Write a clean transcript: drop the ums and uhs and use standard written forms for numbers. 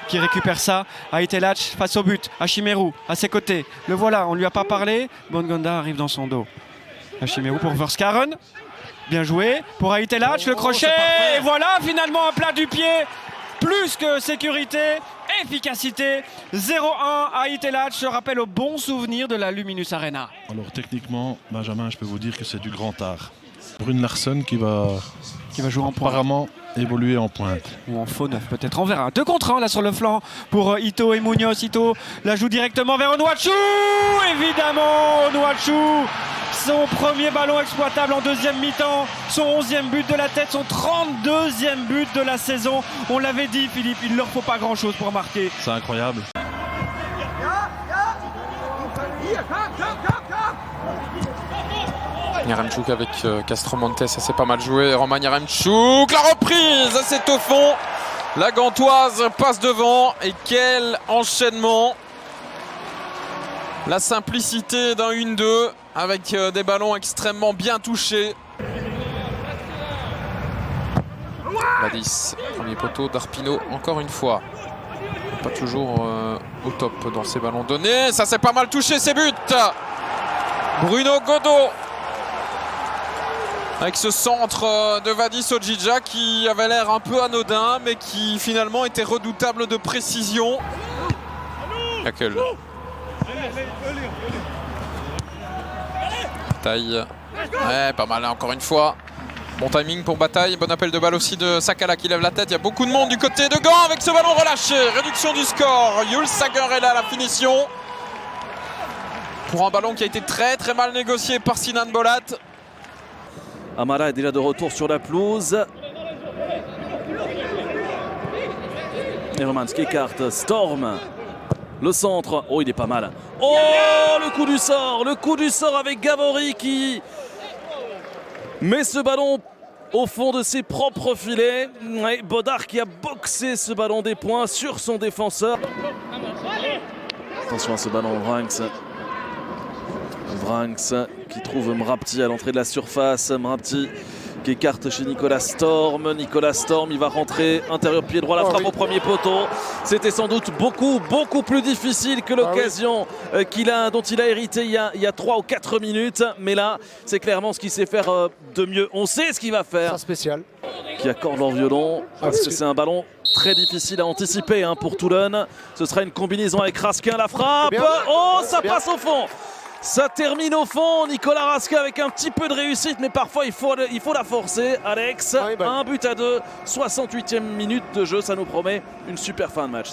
qui récupère ça. Aitelach face au but. Ashimeru à ses côtés. Le voilà, on ne lui a pas parlé. Bongonda arrive dans son dos. Ashimeru pour Verskaren. Bien joué pour Aitelach, le crochet. Et voilà finalement un plat du pied. Plus que sécurité, efficacité. 0-1 à Aitelach, je rappelle au bon souvenir de la Luminus Arena. Alors techniquement, Benjamin, je peux vous dire que c'est du grand art. Brune Larsen qui va jouer en pointe. Apparemment évoluer en pointe. Ou en faux neuf, peut-être. On verra. 2 contre 1 là sur le flanc pour Ito et Munoz. Ito la joue directement vers Onuachu. Évidemment, Onuachu. Son premier ballon exploitable en deuxième mi-temps. Son 11e but de la tête. Son 32e but de la saison. On l'avait dit, Philippe, il ne leur faut pas grand-chose pour marquer. C'est incroyable. Yaremchuk avec Castromonte, ça c'est pas mal joué. Roman Yaremchuk, la reprise, c'est au fond. La Gantoise passe devant et quel enchaînement. La simplicité d'un 1-2 avec des ballons extrêmement bien touchés. Vadis, premier poteau d'Arpino encore une fois. Pas toujours au top dans ces ballons donnés. Ça c'est pas mal touché, ces buts. Bruno Godot. Avec ce centre de Vadis Ojija qui avait l'air un peu anodin mais qui finalement était redoutable de précision. Tackle. Bataille. Ouais, pas mal encore une fois. Bon timing pour Bataille. Bon appel de balle aussi de Sakala qui lève la tête. Il y a beaucoup de monde du côté de Gand avec ce ballon relâché. Réduction du score. Jules Sager est là à la finition. Pour un ballon qui a été très très mal négocié par Sinan Bolat. Amara est déjà de retour sur la pelouse. Et Romans qui écarte Storm. Le centre. Oh, il est pas mal. Oh, le coup du sort. Le coup du sort avec Gavori qui met ce ballon au fond de ses propres filets. Et Bodard qui a boxé ce ballon des points sur son défenseur. Attention à ce ballon, Vranks. Vranks qui trouve Mrapti à l'entrée de la surface. Mrapti qui écarte chez Nicolas Storm. Nicolas Storm, il va rentrer intérieur pied droit, la frappe au premier poteau. C'était sans doute beaucoup plus difficile que l'occasion dont il a hérité il y a 3 ou 4 minutes. Mais là, c'est clairement ce qu'il sait faire de mieux. On sait ce qu'il va faire. C'est spécial. Qui accorde leur violon. Parce que c'est un ballon très difficile à anticiper pour Toulon. Ce sera une combinaison avec Raskin. La frappe. Oh, ça passe au fond. Ça termine au fond, Nicolas Raskin avec un petit peu de réussite, mais parfois il faut la forcer. Alex, 1 but à 2, 68e minute de jeu, ça nous promet une super fin de match.